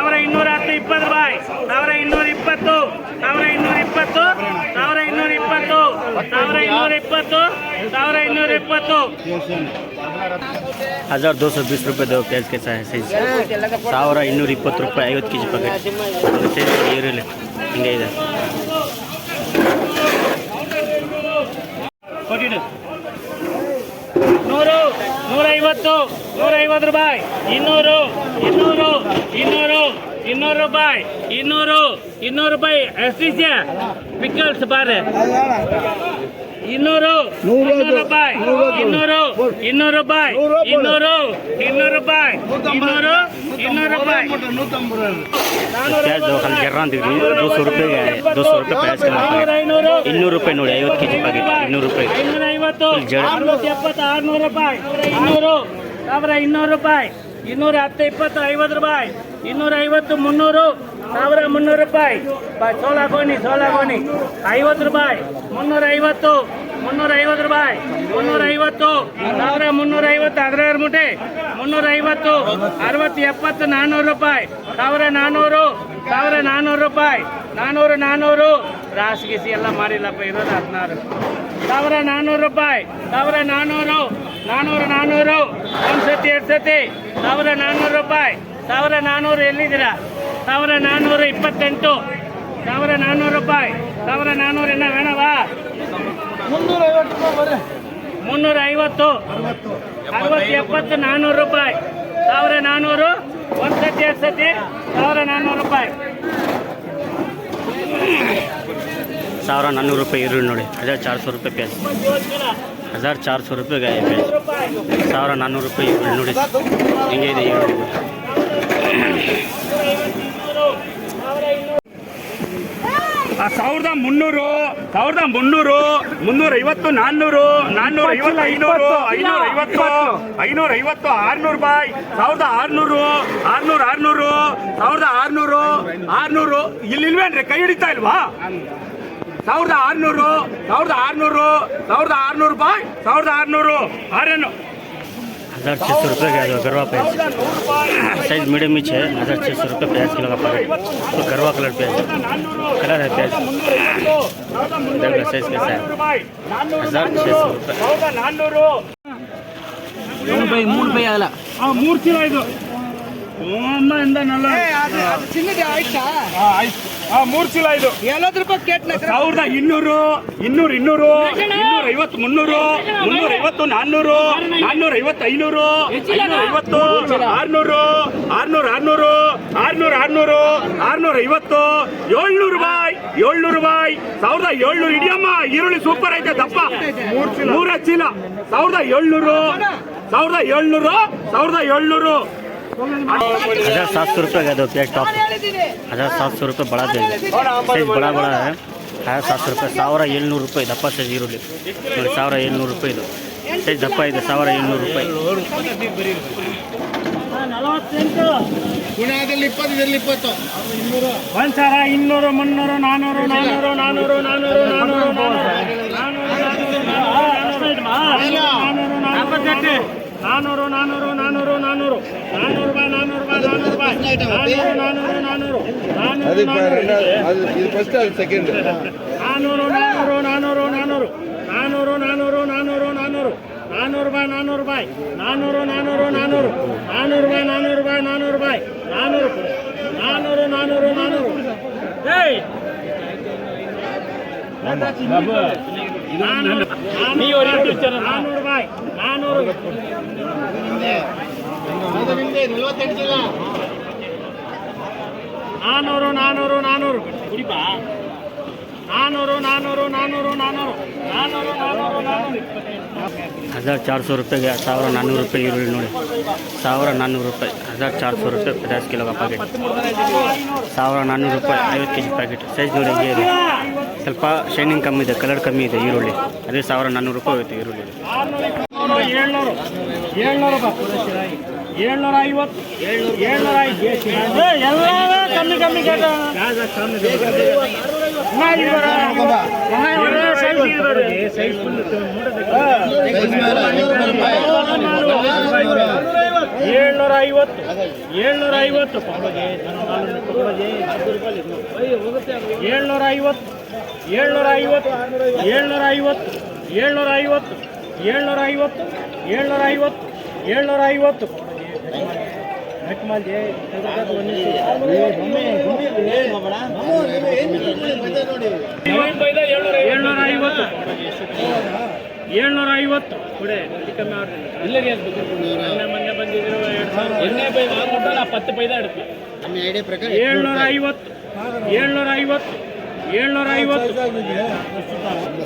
1210 20 ರೂಪಾಯಿ 1220 1220 1220 1220 1220 रुपये दो प्याज कैसा है सही 1220 ರೂಪಾಯಿ 50 kg पैकेट ಈರುಳ್ಳಿ ಹಿಂಗೆ ಇದೆ 100 150 150 ರೂಪಾಯಿ 200 ರೂಪಾಯಿ 200 ರೂಪಾಯಿ ಎಸ್ಟಿಸಿಯ ಪಿಕಲ್ಸ್ ಬಾರೆ 200 ರೂಪಾಯಿ 200 ರೂಪಾಯಿ 200 ರೂಪಾಯಿ 200 ರೂಪಾಯಿ प्याज दो खाली गिर रहा 200 रुपये 200 रुपये प्याज का 200 रुपये ನೋಡಿ 50 kg पैकेट 200 रुपये 550 670 600 ರೂಪಾಯಿ 200 200 ರೂಪಾಯಿ 210 20 50 ರೂಪಾಯಿ 250 300 1300 ರೂಪಾಯಿ ಸೋಲಾಗೋನಿ 50 ರೂಪಾಯಿ 350 ರೂಪಾಯಿ 350 1350 16 ಮೂಟೆ 350 60 70 400 ರೂಪಾಯಿ 1400 ರೂಪಾಯಿ 400 ರಾಸಿಗಿಸಿ ಎಲ್ಲ ಮಾಡಿಲ್ಲಪ್ಪ ಇರೋದು 16 1400 ರೂಪಾಯಿ 400 ಒಂದು ಸತಿ 2 ಸತಿ 1400 ರೂಪಾಯಿ 1400 ಎಲ್ಲಿದ್ದೀರಾ 1428 1400 ರೂಪಾಯಿ 1400 ಇನ್ನ ಬೇಡವಾ 350 60 70 400 ರೂಪಾಯಿ 1400 ಒಂದು ಸತಿ 2 ಸತಿ 1400 ರೂಪಾಯಿ 1400 रुपये ಈರುಳ್ಳಿ ನೋಡಿ 1400 रुपये प्याज 1400 रुपये ಗಾಯ ಪ್ಯಾಜ್ 1400 रुपये ಈರುಳ್ಳಿ ನೋಡಿ ಹಿಂಗೆ ಇದೆ ಈರುಳ್ಳಿ 1300 350 400 450 550 600 ರೂಪಾಯಿ 1600 ಇಲ್ಲಿಲ್ವೇನ್ರಿ ಕೈ ಹಿಡಿತಾ ಇಲ್ವಾ 1600 ರೂಪಾಯಿ 1600 1600 रुपये का गरवा प्याज साइज मीडियम ही है 1600 रुपये प्याज किलो का पैकेट तो गरवा कलर प्याज कलर है प्याज देखो साइज कैसा है 1600 रुपये 3 ರೂಪಾಯಿ ಆಗಲ್ಲ 3 ಚೀಲ ಇದು ಅಮ್ಮ ಇಂದ ನಲ್ಲ ಚಿನ್ನದ ಆಯ್ತಾ ಆಯ್ತು 3 ಚೀಲ ಇದು 70 ರೂಪಾಯಿ ಕೇಟ್ನ 1200 200 250 300 350 400 450 500 550 600 650 700 ರೂಪಾಯಿ 1700 ಇಡಿಯಮ್ಮ ಈರುಳ್ಳಿ ಸೂಪರ್ ಐತೆ ದಪ್ಪ 3 ಚೀಲ 1700 1700 रुपये का दो प्याज टॉप 1700 रुपये बड़ा दे साइज बड़ा है 1700 रुपये 1700 रुपये दप्ಪ ಸೈಜ್ ಈರುಳ್ಳಿ ನೋಡಿ 1700 रुपये ಇದು ಸೈಜ್ ದಪ್ಪ ಇದೆ 1700 रुपये 48 ಗುಣದಲ್ಲಿ 20 ಇದರಲ್ಲಿ 20 1200 300 ಕುಡಿಪಾ 1400 रुपये 1400 रुपये ಈರುಳ್ಳಿ ನೋಡಿ 1400 रुपये 1400 रुपये 50 किलो का पैकेट 1400 रुपये 50 kg पैकेट ಸೈಜ್ ನೋಡಿ ಹೀಗೆ ಇದೆ ಸ್ವಲ್ಪ ಶೈನಿಂಗ್ ಕಮ್ಮಿ ಇದೆ ಕಲರ್ ಕಮ್ಮಿ ಇದೆ ಈರುಳ್ಳಿ ಅದೇ 1400 ರೂಪಾಯಿ ಹೋಯ್ತು ಈರುಳ್ಳಿ 750 750 ಸೈಜ್ ಫುಲ್ ಏಳ್ನೂರ ಐವತ್ತು ಏಳ್ನೂರ ಐವತ್ತು ಏಳ್ನೂರ ಐವತ್ತು ಏಳ್ನೂರ ಐವತ್ತು ಏಳ್ನೂರ ಐವತ್ತು ಏಳ್ನೂರ ಐವತ್ತು ಏಳ್ನೂರ ಐವತ್ತು ಏಳ್ನೂರ ಐವತ್ತು ಏಳ್ನೂರ ಐವತ್ತು ಏಳ್ನೂರ ಐವತ್ತು ಏಳ್ನೂರ ಐವತ್ತು ಕೊಡೆ ಕಮ್ಮಿ ಇಲ್ಲೇ ಮೊನ್ನೆ ಬಂದಿದ್ರು 10 ಪೈದ ಇಡುತ್ತೆ ಏಳ್ನೂರ ಐವತ್ತು ಏಳ್ನೂರ ಐವತ್ತು ಏಳ್ನೂರ ಐವತ್ತು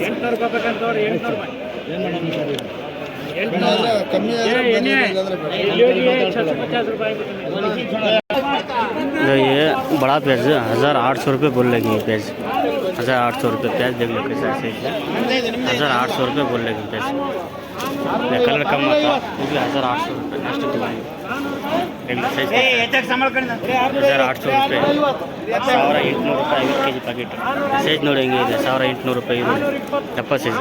800 ರೂಪಾಯಿ ಬೇಕಂತವ್ರು 800 ರೂಪಾಯಿ जो ये बड़ा प्याज 1800 रुपये बोल लगी प्याज 1800 रुपये प्याज देख लो कैसा है 1800 रुपये बोल लगी प्याज कलर कम आता वो भी 1800 रुपये नेक्स्ट दुकान देख लो साइज 1800 रुपये 1800 ರೂಪಾಯಿ 50 kg ಪ್ಯಾಕೆಟ್ ಸೈಜ್ ನೋಡಿ ಹೆಂಗೆ ಇದೆ 1800 ರೂಪಾಯಿ ಇದು ದಪ್ಪ ಸೈಜ್